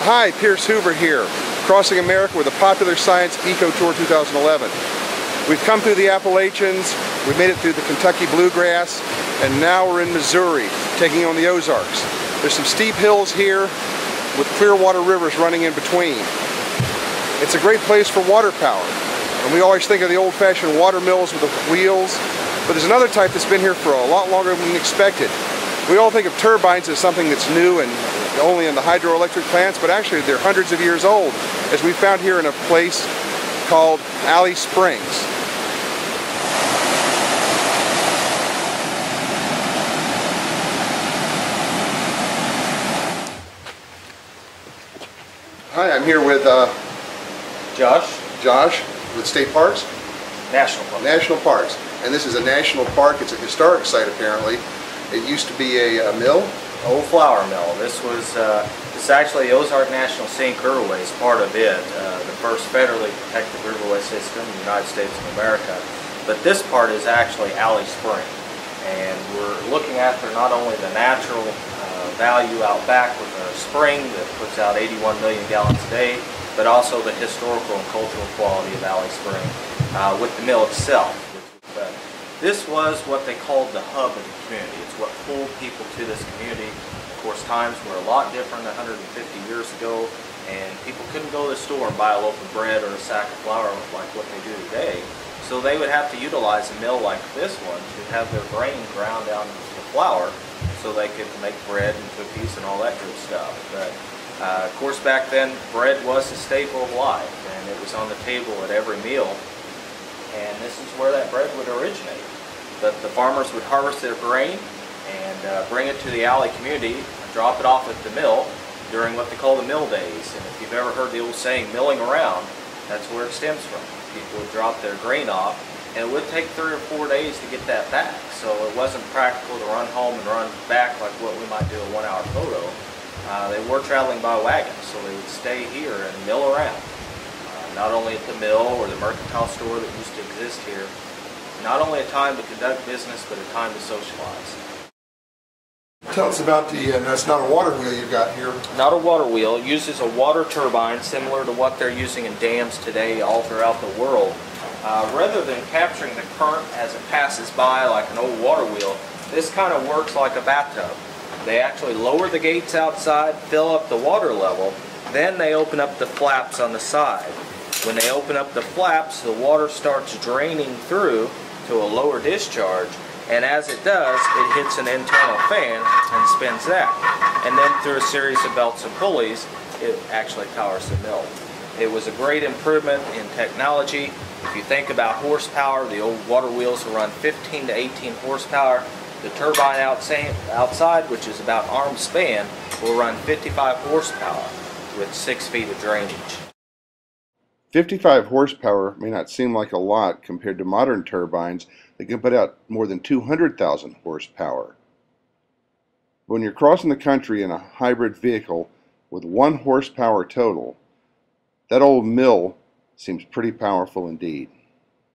Hi, Pierce Hoover here, crossing America with a popular science EcoTour 2011. We've come through the Appalachians, we've made it through the Kentucky bluegrass, and now we're in Missouri, taking on the Ozarks. There's some steep hills here with clear water rivers running in between. It's a great place for water power, and we always think of the old-fashioned water mills with the wheels, but there's another type that's been here for a lot longer than expected. We all think of turbines as something that's new and only in the hydroelectric plants, but actually they're hundreds of years old, as we found here in a place called Alley Springs. Hi, I'm here with Josh with State Parks? National Parks. And this is a national park. It's a historic site apparently. It used to be a mill. Old flour mill. This is actually the Ozark National Scenic Riverway is part of it, the first federally protected riverway system in the United States of America. But this part is actually Alley Spring, and we're looking after not only the natural value out back with a spring that puts out 81 million gallons a day, but also the historical and cultural quality of Alley Spring with the mill itself. This was what they called the hub of the community. It's what pulled people to this community. Of course, times were a lot different 150 years ago, and people couldn't go to the store and buy a loaf of bread or a sack of flour like what they do today. So they would have to utilize a mill like this one to have their grain ground down into the flour so they could make bread and cookies and all that good stuff. But of course, back then, bread was a staple of life, and it was on the table at every meal. And this is where that bread would originate. But the farmers would harvest their grain and bring it to the Alley community and drop it off at the mill during what they call the mill days. And if you've ever heard the old saying, milling around, that's where it stems from. People would drop their grain off, and it would take 3 or 4 days to get that back. So it wasn't practical to run home and run back like what we might do a 1-hour photo. They were traveling by wagon, so they would stay here and mill around. Not only at the mill or the mercantile store that used to exist here. Not only a time to conduct business, but a time to socialize. Tell us about that's not a water wheel you've got here. Not a water wheel. It uses a water turbine similar to what they're using in dams today all throughout the world. Rather than capturing the current as it passes by like an old water wheel, this kind of works like a bathtub. They actually lower the gates outside, fill up the water level, then they open up the flaps on the side. When they open up the flaps, the water starts draining through to a lower discharge, and as it does, it hits an internal fan and spins that. And then through a series of belts and pulleys, it actually powers the mill. It was a great improvement in technology. If you think about horsepower, the old water wheels will run 15 to 18 horsepower. The turbine outside, which is about arm span, will run 55 horsepower with 6 feet of drainage. 55 horsepower may not seem like a lot compared to modern turbines that can put out more than 200,000 horsepower. But when you're crossing the country in a hybrid vehicle with 1 horsepower total, that old mill seems pretty powerful indeed.